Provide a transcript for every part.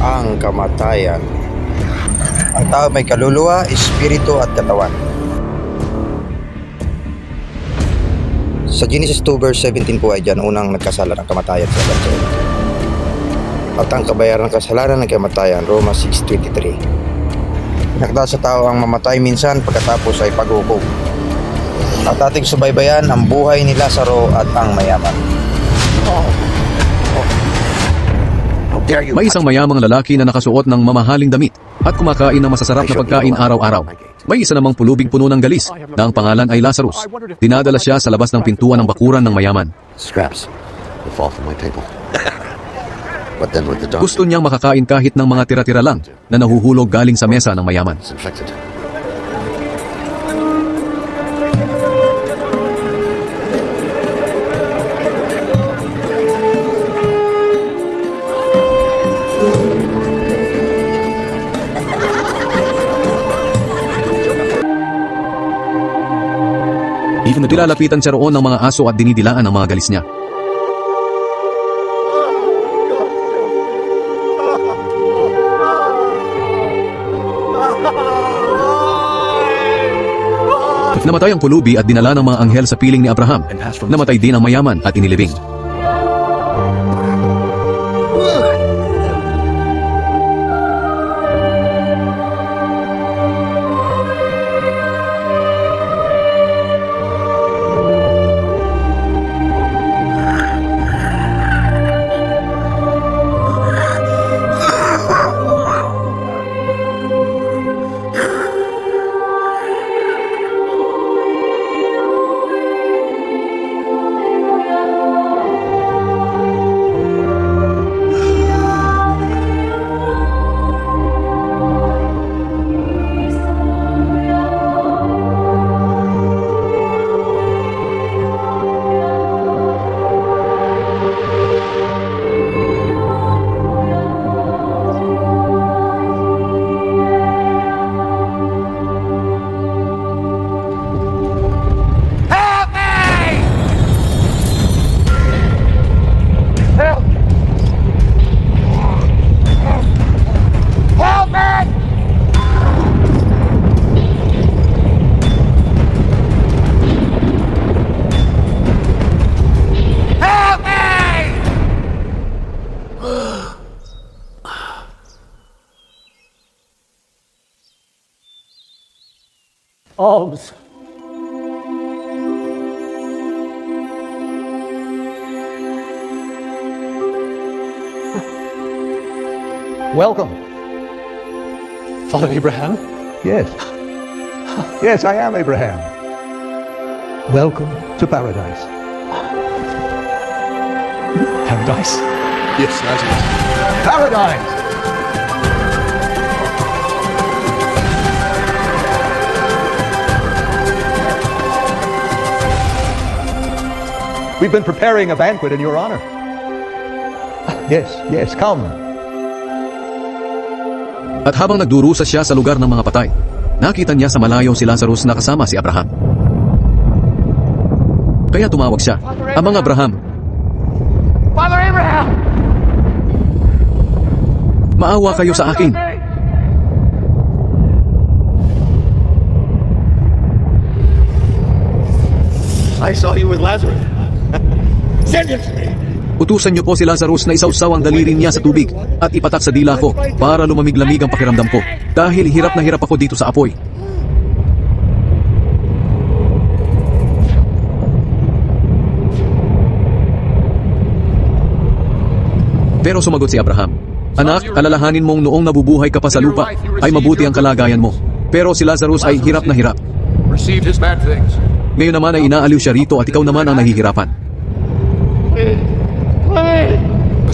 ang kamatayan. Ang tao may kaluluwa, espiritu at katawan. Sa Genesis 2 verse 17 po ay dyan unang nagkasala ng kamatayan sa bansa. At ang kabayaran ng kasalanan ng kamatayan, Roma 6:23. Nakda sa tao ang mamatay minsan pagkatapos ay paghukom. At ating subaybayan ang buhay ni Lazaro at ang mayaman. May isang mayamang lalaki na nakasuot ng mamahaling damit at kumakain ng masasarap na pagkain araw-araw. May isa namang pulubing puno ng galis na ang pangalan ay Lazarus. Dinadala siya sa labas ng pintuan ng bakuran ng mayaman. Scraps will fall from my table. But then with the dog, Gusto niyang makakain kahit ng mga tira-tira lang na nahuhulog galing sa mesa ng mayaman. it's infected. Nilalapitan siya roon ng mga aso at dinidilaan ang mga galis niya. Namatay ang pulubi at dinala ng mga anghel sa piling ni Abraham. Namatay din ang mayaman at inilibing. Alms. Welcome. Father Abraham? Yes. Yes, I am Abraham. Welcome to paradise. Paradise? Yes, Lazarus. Paradise! We've been preparing a banquet in your honor. Yes, yes, come. At habang nagdurusa siya sa lugar ng mga patay, nakita niya sa malayo si Lazarus na kasama si Abraham. Kaya tumawag siya, "Amang Abraham, Father Abraham! maawa kayo sa akin. I saw you with Lazarus. Send him to me. Utusan niyo po si Lazarus na isawsaw ang daliri niya sa tubig at ipatak sa dila ko para lumamig-lamig ang pakiramdam ko dahil hirap na hirap ako dito sa apoy." Pero sumagot si Abraham, "Anak, alalahanin mong noong nabubuhay ka pa sa lupa ay mabuti ang kalagayan mo. Pero si Lazarus ay hirap na hirap. Received his bad things. Ngayon naman ay inaaliw siya rito at ikaw naman ang nahihirapan."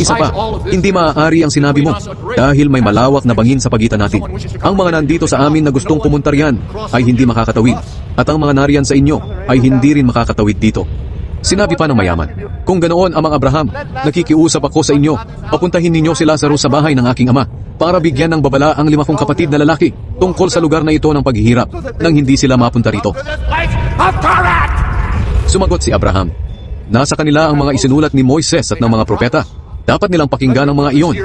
Isa pa, hindi maaari ang sinabi mo dahil may malawak na bangin sa pagitan natin. Ang mga nandito sa amin na gustong pumunta riyan ay hindi makakatawid at ang mga nariyan sa inyo ay hindi rin makakatawid dito. Sinabi pa ng mayaman, "Kung ganoon, Amang Abraham, nakikiusap ako sa inyo, papuntahin ninyo si Lazarus sa bahay ng aking ama para bigyan ng babala ang 5 kapatid na lalaki tungkol sa lugar na ito ng paghihirap nang hindi sila mapunta rito." Sumagot si Abraham, "Nasa kanila ang mga isinulat ni Moises at ng mga propeta. Dapat nilang pakinggan ang mga iyon."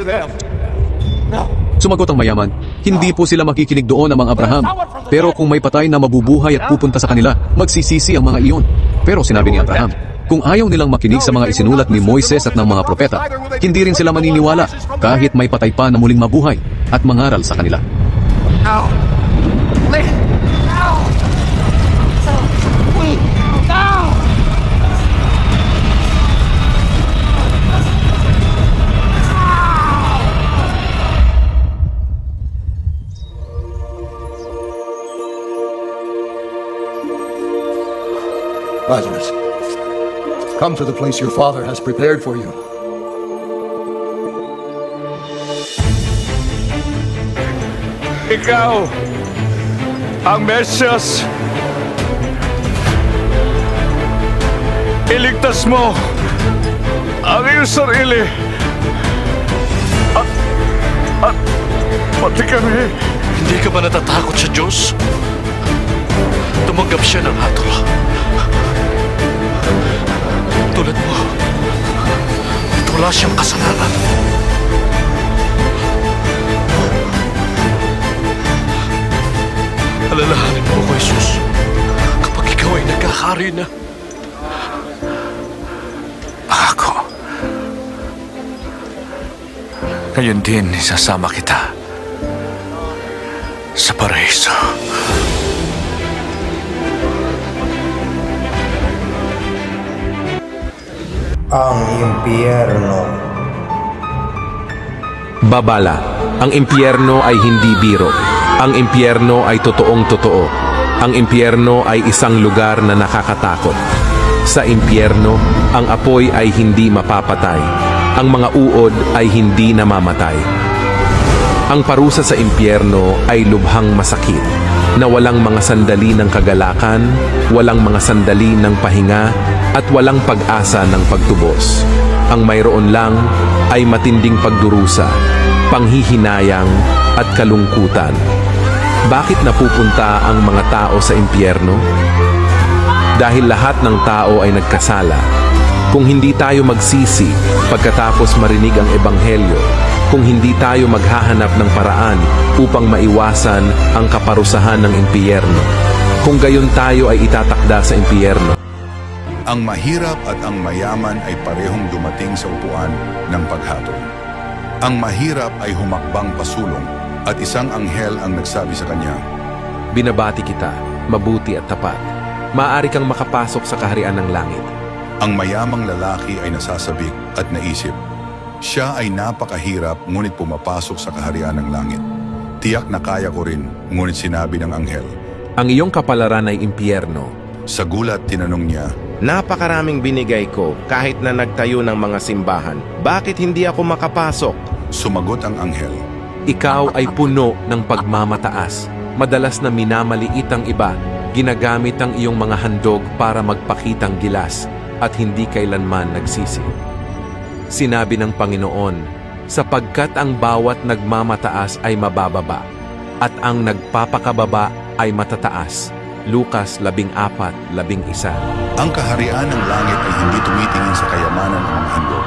Sumagot ang mayaman, hindi po sila makikinig doon ang mga Abraham. Pero kung may patay na mabubuhay at pupunta sa kanila, magsisisi ang mga iyon. Pero sinabi ni Abraham, kung ayaw nilang makinig sa mga isinulat ni Moises at ng mga propeta, hindi rin sila maniniwala kahit may patay pa na muling mabuhay at mangaral sa kanila. Lazarus, come to the place your father has prepared for you. Ikaw ang Mesyas. Iligtas mo ang iyong sarili at pati kami. Hindi ka ba natatakot sa Diyos? Tumanggap siya ng hatol. Tulad mo, at wala siyang kasalanan. Alalahanin mo ko, Jesus, kapag ikaw ay nagkahari na. Ako, ngayon din isasama kita sa paraiso. Ang impyerno. Babala, ang impyerno ay hindi biro. Ang impyerno ay totoong totoo. Ang impyerno ay isang lugar na nakakatakot. Sa impyerno, ang apoy ay hindi mapapatay. Ang mga uod ay hindi namamatay. Ang parusa sa impyerno ay lubhang masakit, na walang mga sandali ng kagalakan, walang mga sandali ng pahinga, at walang pag-asa ng pagtubos. Ang mayroon lang ay matinding pagdurusa, panghihinayang at kalungkutan. Bakit napupunta ang mga tao sa impyerno? Dahil lahat ng tao ay nagkasala. Kung hindi tayo magsisi pagkatapos marinig ang ebanghelyo, kung hindi tayo maghahanap ng paraan upang maiwasan ang kaparusahan ng impyerno, kung gayon tayo ay itatakda sa impyerno. Ang mahirap at ang mayaman ay parehong dumating sa upuan ng paghatol. Ang mahirap ay humakbang pasulong at isang anghel ang nagsabi sa kanya, Binabati kita, mabuti at tapat. Maaari kang makapasok sa kaharian ng langit. ang mayamang lalaki ay nasasabik at naisip, siya ay napakahirap ngunit pumapasok sa kaharian ng langit. Tiyak na kaya ko rin, ngunit sinabi ng anghel. Ang iyong kapalaran ay impyerno. Sa gulat tinanong niya, Napakaraming binigay ko kahit na nagtayo ng mga simbahan. Bakit hindi ako makapasok? sumagot ang anghel. Ikaw ay puno ng pagmamataas. Madalas na minamaliit ang iba. Ginagamit ang iyong mga handog para magpakitang gilas at hindi kailanman nagsisi. Sinabi ng Panginoon, sapagkat ang bawat nagmamataas ay mabababa at ang nagpapakababa ay matataas. Lukas 14:11. Ang kaharian ng langit ay hindi tumitingin sa kayamanan ng mga handog.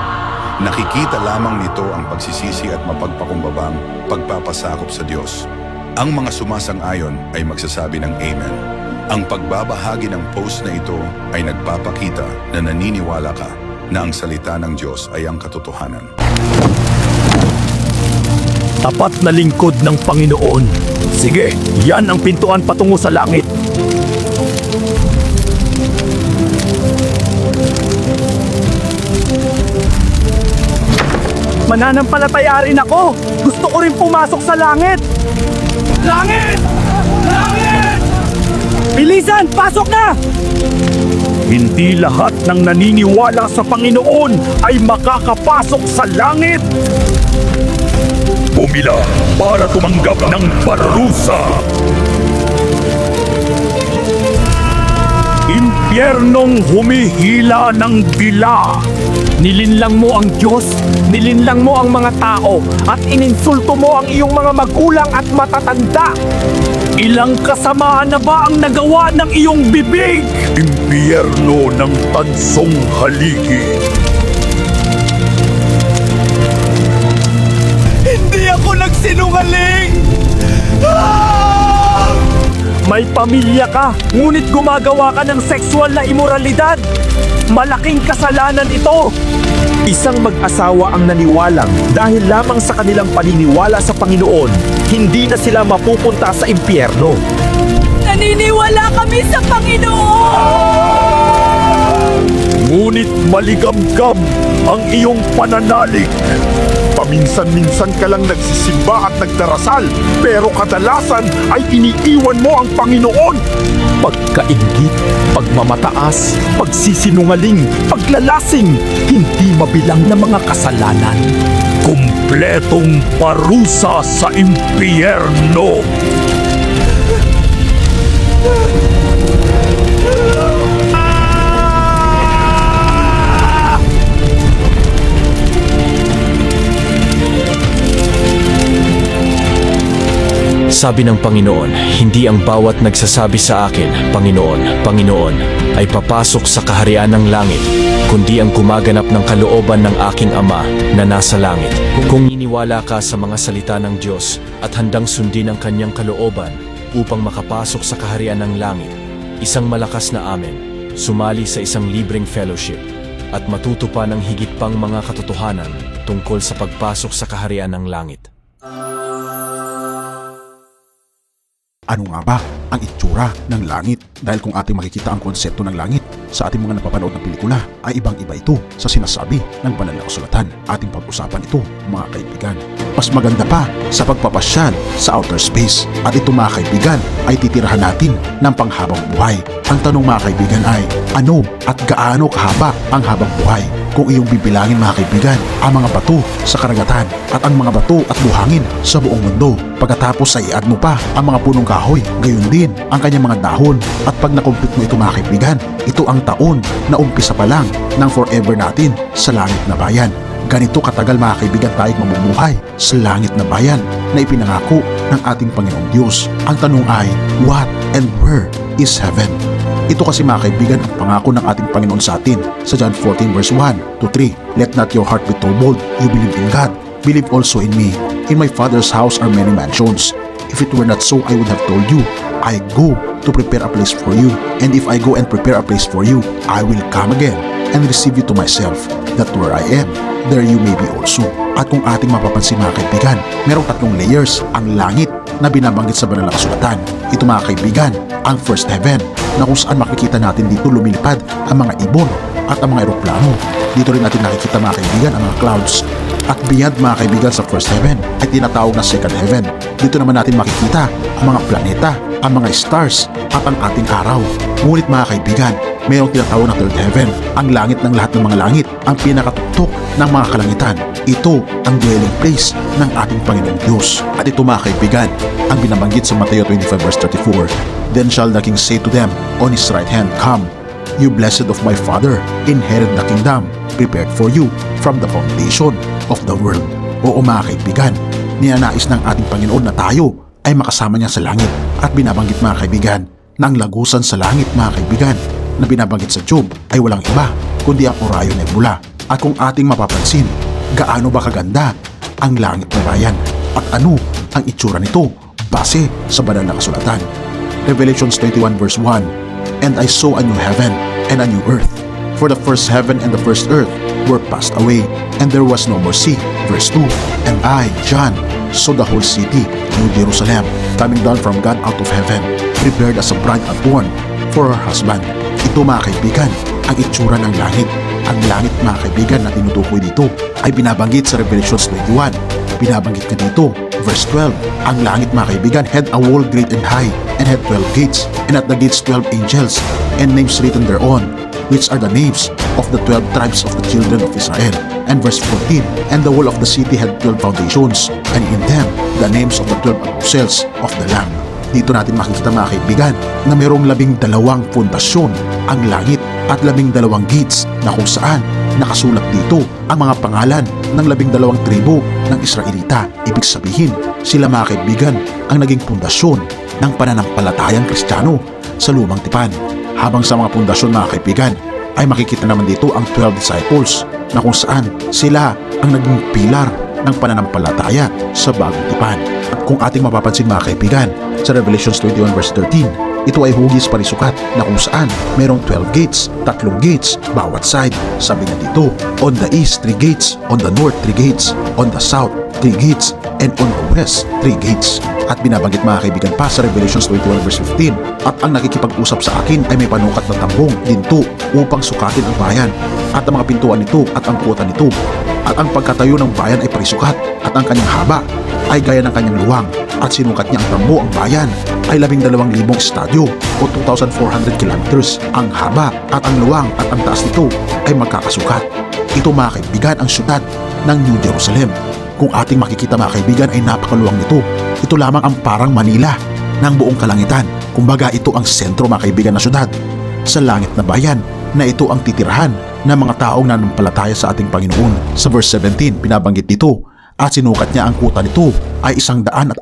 Nakikita lamang nito ang pagsisisi at mapagpakumbabang pagpapasakop sa Diyos. Ang mga sumasang-ayon ay magsasabi ng Amen. Ang pagbabahagi ng post na ito ay nagpapakita na naniniwala ka na ang salita ng Diyos ay ang katotohanan. Tapat na lingkod ng Panginoon. Sige, yan ang pintuan patungo sa langit. Mananampalataya rin ako. Gusto ko rin pumasok sa langit. Langit! Langit! Bilisan! Pasok na! Hindi lahat ng naniniwala sa Panginoon ay makakapasok sa langit. Pumila para tumanggap ng parusa. Impyernong humihila ng dila. Nilinlang mo ang Diyos, nilinlang mo ang mga tao, at ininsulto mo ang iyong mga magulang at matatanda. Ilang kasamaan na ba ang nagawa ng iyong bibig? Impyerno ng tansong haligi. Hindi ako Sinungaling! May pamilya ka, ngunit gumagawa ka ng sexual na imoralidad. Malaking kasalanan ito. Isang mag-asawa ang naniwalang dahil lamang sa kanilang paniniwala sa Panginoon, hindi na sila mapupunta sa impyerno. Naniniwala kami sa Panginoon! Ngunit maligamgam ang iyong pananalig. Paminsan-minsan ka lang nagsisimba at nagdarasal, pero kadalasan ay iniiwan mo ang Panginoon. Pagkaingit, pagmamataas, pagsisinungaling, paglalasing, hindi mabilang na mga kasalanan. Kumpletong parusa sa impyerno. Sabi ng Panginoon, hindi ang bawat nagsasabi sa akin, Panginoon, Panginoon, ay papasok sa kaharian ng langit, kundi ang gumaganap ng kalooban ng aking Ama na nasa langit. Kung niniwala ka sa mga salita ng Diyos at handang sundin ang kanyang kalooban upang makapasok sa kaharian ng langit, isang malakas na amen, sumali sa isang libreng fellowship, at matuto pa ng higit pang mga katotohanan tungkol sa pagpasok sa kaharian ng langit. Ano nga ba ang itsura ng langit? Dahil kung ating makikita ang konsepto ng langit sa ating mga napapanood ng pelikula, ay ibang-iba ito sa sinasabi ng banal na kasulatan. Ating pag-usapan ito, mga kaibigan. Mas maganda pa sa pagpapasyal sa outer space. At ito, mga kaibigan, ay titirahan natin ng panghabang buhay. Ang tanong, mga kaibigan, ay ano at gaano kahaba ang habang buhay? Kung iyong bibilangin, mga kaibigan, ang mga bato sa karagatan at ang mga bato at buhangin sa buong mundo, pagkatapos ay i-add mo pa ang mga punong kahoy, gayon din ang kanyang mga dahon, at pag nakumplit mo ito, mga kaibigan, ito ang taon na umpisa pa lang ng forever natin sa langit na bayan. Ganito katagal, mga kaibigan, tayo mamumuhay sa langit na bayan na ipinangako ng ating Panginoong Diyos. Ang tanong ay, what and where is heaven? Ito kasi, mga kaibigan, ang pangako ng ating Panginoon sa atin sa John 14 verse 1 to 3. Let not your heart be troubled. You believe in God, believe also in me. In my Father's house are many mansions. If it were not so, I would have told you. I go to prepare a place for you. And if I go and prepare a place for you, I will come again and receive you to myself, that where I am, there you may be also. At kung ating mapapansin, mga kaibigan, merong tatlong layers ang langit na binabanggit sa banal na kasulatan. Ito, mga kaibigan, ang first heaven, na kung saan makikita natin dito lumilipad ang mga ibon at ang mga eroplano. Dito rin natin nakikita, mga kaibigan, ang mga clouds. At beyond, mga kaibigan, sa first heaven ay tinatawag na second heaven. Dito naman natin makikita ang mga planeta, ang mga stars at ang ating araw. Ngunit, mga kaibigan, mayroong tinatawag na third heaven, ang langit ng lahat ng mga langit, ang pinakatuktok ng mga kalangitan. Ito ang dwelling place ng ating Panginoong Diyos. At ito, mga kaibigan, ang binabanggit sa Mateo 25 verse 34. Then shall the king say to them on his right hand, Come, you blessed of my Father, inherit the kingdom prepared for you from the foundation of the world. Oo, mga kaibigan, ninanais ng ating Panginoon na tayo ay makasama niya sa langit. At binabanggit, mga kaibigan, na ang lagusan sa langit, mga kaibigan, na binabanggit sa Job ay walang iba kundi ang Orion Nebula. At kung ating mapapansin, gaano ba kaganda ang langit na bayan at ano ang itsura nito base sa banal na kasulatan. Revelations 21 verse 1, And I saw a new heaven and a new earth, for the first heaven and the first earth were passed away, and there was no more sea. Verse 2, And I, John, saw the whole city, New Jerusalem, coming down from God out of heaven, prepared as a bride adorned for her husband. Ito, mga kaibigan, ang itsura ng langit. Ang langit, mga kaibigan, na tinutukoy dito ay binabanggit sa Revelations 21. Binabanggit ka dito, verse 12, ang langit, mga kaibigan, had a wall great and high, and had 12 gates, and at the gates 12 angels, and names written thereon, which are the names of the 12 tribes of the children of Israel. And verse 14, And the wall of the city had 12 foundations, and in them the names of the 12 apostles of the Lamb. Dito natin makikita, mga kaibigan, na mayroong 12 pundasyon ang langit at 12 gates na kung saan nakasulat dito ang mga pangalan ng 12 tribo ng Israelita. Ibig sabihin, sila, mga kaibigan, ang naging pundasyon ng pananampalatayang Kristiyano sa lumang tipan. Habang sa mga pundasyon, mga kaibigan, ay makikita naman dito ang 12 disciples na kung saan sila ang naging pilar ng pananampalataya sa bagong tipan. At kung ating mapapansin mga kaibigan, sa Revelations 21 verse 13, ito ay hugis parisukat na kung saan merong 12 gates, 3 gates bawat side. Sabi nga dito, on the east 3 gates, on the north 3 gates, on the south 3 gates, and on the west 3 gates. At binabanggit mga kaibigan pa sa Revelations 21 verse 15, at ang nakikipag-usap sa akin ay may panukat ng tambong, ginto upang sukatin ang bayan, at ang mga pintuan nito at ang kuta nito, at ang pagkatayo ng bayan ay parisukat, at ang kanyang haba ay gaya ng kanyang luwang, at sinukat niya ang tambo ang bayan ay 12,000 estadyo o 2,400 kilometers ang haba, at ang luwang at ang taas nito ay magkakasukat. Ito mga kaibigan ang syudad ng New Jerusalem. Kung ating makikita mga kaibigan ay napakaluwang nito. Ito lamang ang parang Manila ng buong kalangitan. Kumbaga ito ang sentro mga kaibigan na syudad sa langit na bayan na ito ang titirahan ng mga taong nanampalataya sa ating Panginoon. Sa verse 17 binabanggit dito, at sinukat niya ang kuta nito ay 144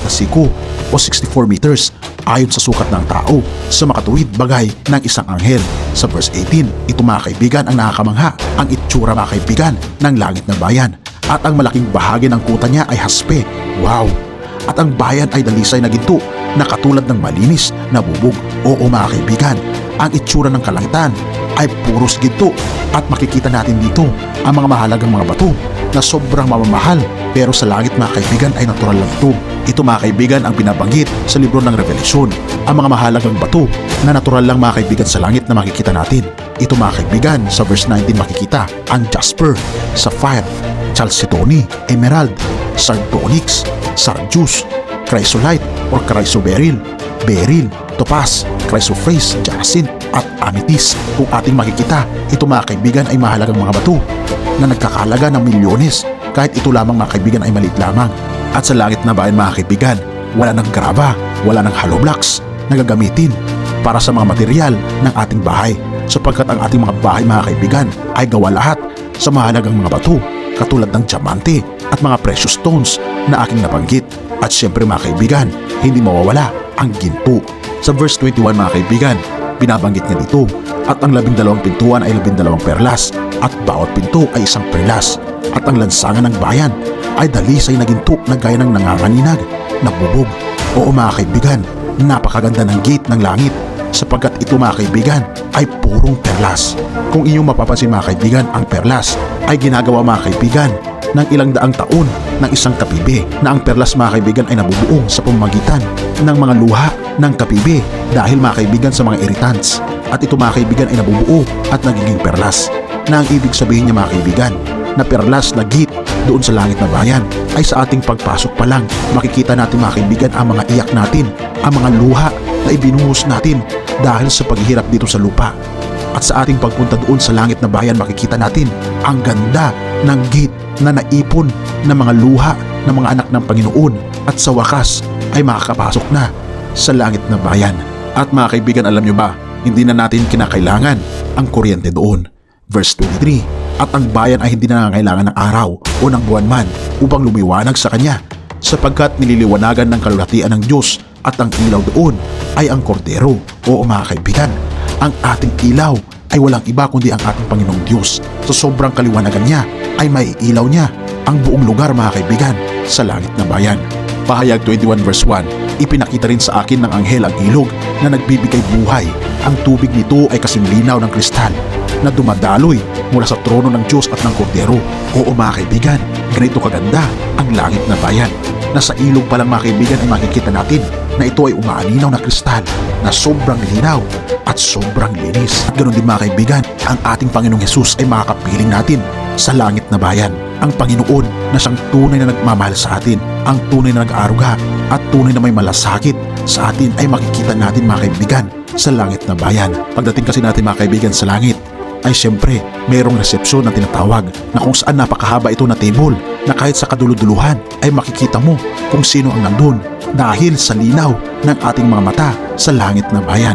na siko o 64 meters ayon sa sukat ng tao sa makatuwid bagay ng isang anghel. Sa verse 18, ito mga kaibigan ang nakakamangha, ang itsura mga kaibigan ng langit na bayan, at ang malaking bahagi ng kuta niya ay haspe. Wow! At ang bayan ay dalisay na ginto na katulad ng malinis na bubog. Oo mga kaibigan, ang itsura ng kalangitan ay puros ginto, at makikita natin dito ang mga mahalagang mga bato na sobrang mamamahal, pero sa langit mga kaibigan ay natural lang ito. Ito mga kaibigan ang binabanggit sa libro ng Revelasyon, ang mga mahalagang bato na natural lang mga kaibigan sa langit na makikita natin. Ito mga kaibigan sa verse 19 makikita ang jasper, sapphire, chalcedony, emerald, sardonyx, sardius, chrysolite or chrysoberyl, beryl, topaz, chrysoprase, jacinth at amethyst. Kung ating makikita, ito mga kaibigan ay mahalagang mga bato na nagkakalaga ng milyones, kahit ito lamang mga kaibigan ay maliit lamang. At sa langit na bayan mga kaibigan, wala ng graba, wala ng hollow blocks na gagamitin para sa mga material ng ating bahay, sapagkat ang ating mga bahay mga kaibigan ay gawa lahat sa mahalagang mga bato katulad ng diamante at mga precious stones na aking nabanggit. At syempre mga kaibigan, hindi mawawala ang ginto. Sa verse 21 mga kaibigan, binabanggit niya dito, at ang 12 pintuan ay 12 perlas, at bawat pinto ay isang perlas, at ang lansangan ng bayan ay dalisay na ginto na gaya ng nanganganinag na bubog. Oo mga kaibigan, napakaganda ng gate ng langit, sapagkat ito mga kaibigan ay purong perlas. Kung inyong mapapansin mga kaibigan, ang perlas ay ginagawa mga kaibigan ng ilang daang taon ng isang kapibe, na ang perlas mga kaibigan ay nabubuo sa pamamagitan ng mga luha ng kapibe dahil mga kaibigan sa mga irritants, at ito mga kaibigan ay nabubuo at nagiging perlas, na ang ibig sabihin niya mga kaibigan na perlas na gate doon sa langit na bayan ay sa ating pagpasok pa lang makikita natin mga kaibigan ang mga iyak natin, ang mga luha na ibinuhos natin dahil sa paghihirap dito sa lupa. At sa ating pagpunta doon sa langit na bayan makikita natin ang ganda ng gate na naipon ng mga luha ng mga anak ng Panginoon, at sa wakas ay makakapasok na sa langit na bayan. At mga kaibigan, alam nyo ba, hindi na natin kinakailangan ang kuryente doon. Verse 23, at ang bayan ay hindi na nangangailangan ng araw o ng buwan man upang lumiwanag sa kanya, sapagkat nililiwanagan ng kalulatian ng Diyos, at ang ilaw doon ay ang kordero. Oo mga kaibigan, ang ating ilaw ay walang iba kundi ang ating Panginoong Diyos. Sa sobrang kaliwanagan niya ay maiilaw niya ang buong lugar mga kaibigan sa langit na bayan. Pahayag 21 verse 1, ipinakita rin sa akin ng anghel ang ilog na nagbibigay buhay. Ang tubig nito ay kasing linaw ng kristal na dumadaloy mula sa trono ng Diyos at ng Kordero. Oo mga kaibigan, ganito kaganda ang langit na bayan, na sa ilog pa lang mga kaibigan ay makikita natin na ito ay umaaninaw na kristal na sobrang linaw at sobrang linis. At ganoon din mga kaibigan, ang ating Panginoong Hesus ay makakapiling natin sa langit na bayan. Ang Panginoon na siyang tunay na nagmamahal sa atin, ang tunay na nag-aaruga at tunay na may malasakit sa atin ay makikita natin mga kaibigan sa langit na bayan. Pagdating kasi natin mga kaibigan sa langit, ay siyempre mayroong resepsyon na tinatawag na kung saan napakahaba ito na table na kahit sa kaduluduluhan ay makikita mo kung sino ang nandun dahil sa linaw ng ating mga mata sa langit na bayan.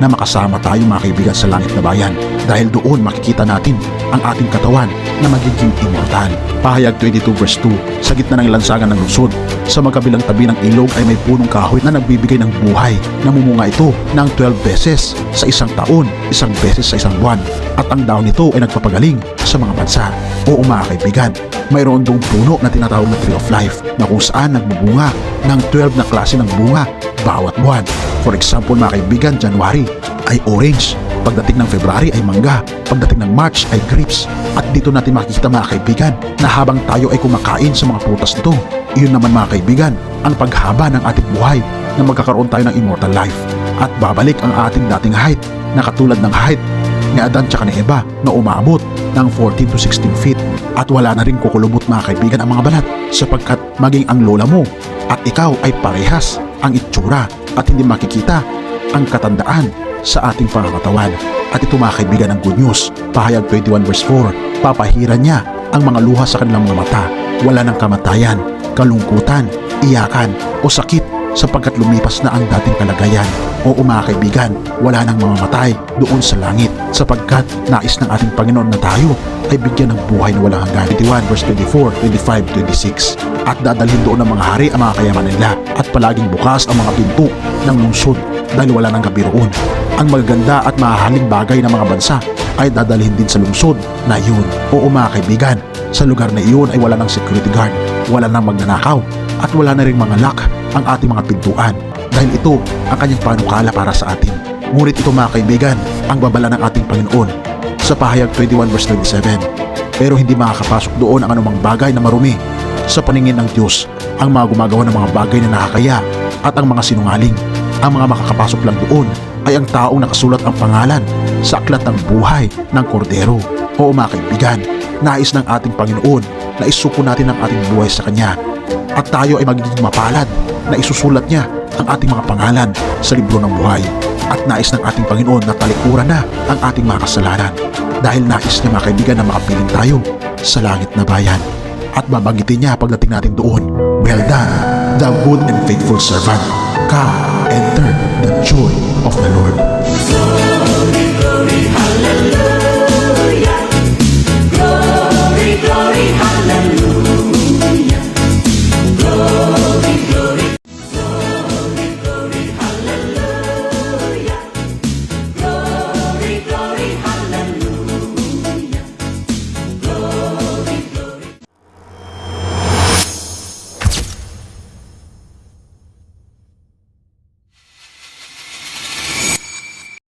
Na makasama tayo mga kaibigan sa langit na bayan dahil doon makikita natin ang ating katawan na magiging immortal. Pahayag 22 verse 2, sa gitna ng lansangan ng lungsod, sa magkabilang tabi ng ilog ay may punong kahoy na nagbibigay ng buhay. Namumunga ito ng 12 beses sa isang taon, isang beses sa isang buwan. At ang dahon nito ay nagpapagaling sa mga bansa. Oo mga kaibigan, mayroon doong puno na tinatawag na Tree of Life na kung saan nagbubunga ng 12 na klase ng bunga bawat buwan. For example mga kaibigan, January ay orange, pagdating ng February ay mangga, pagdating ng March ay grapes. At dito natin makikita mga kaibigan na habang tayo ay kumakain sa mga prutas nito, iyon naman mga kaibigan ang paghaba ng ating buhay na magkakaroon tayo ng immortal life at babalik ang ating dating height na katulad ng height ni Adan tsaka ni Eva na umabot ng 14 to 16 feet at wala na rin kukulubot mga kaibigan ang mga balat sapagkat maging ang lola mo at ikaw ay parehas ang itsura at hindi makikita ang katandaan sa ating pangangatawan. At ito mga kaibigan ang good news. Pahayag 21 verse 4, papahiran niya ang mga luha sa kanilang mga mata. Wala ng kamatayan, kalungkutan, iyakan o sakit sapagkat lumipas na ang dating kalagayan. Oo mga kaibigan, wala nang mamamatay doon sa langit sapagkat nais ng ating Panginoon na tayo ay bigyan ng buhay na walang hanggan. 21 verse 24, 25, 26. At dadalhin doon ng mga hari ang mga kayaman nila at palaging bukas ang mga pinto ng lungsod dahil wala nang gabi roon. Ang magaganda at mahahaling bagay ng mga bansa ay dadalhin din sa lungsod na iyon. Oo mga kaibigan, sa lugar na iyon ay wala ng security guard, wala nang magnanakaw at wala na rin mga lock ang ating mga pintuan dahil ito ang kanyang panukala para sa atin. Ngunit ito mga kaibigan, ang babala ng ating Panginoon sa pahayag 21 verse 27. Pero hindi makakapasok doon ang anumang bagay na marumi sa paningin ng Diyos, ang mga gumagawa ng mga bagay na nakakaya at ang mga sinungaling. Ang mga makakapasok lang doon ay ang taong nakasulat ang pangalan sa aklat ng buhay ng Kordero. Oo mga kaibigan, nais ng ating Panginoon na isuko natin ang ating buhay sa Kanya at tayo ay magiging mapalad na isusulat niya ang ating mga pangalan sa libro ng buhay. At nais ng ating Panginoon na talikuran na ang ating mga kasalanan dahil nais niya mga kaibigan na makapiling tayo sa langit na bayan. At babanggitin niya pagdating natin doon, well done, thou good and faithful servant. Come, enter the joy of the Lord.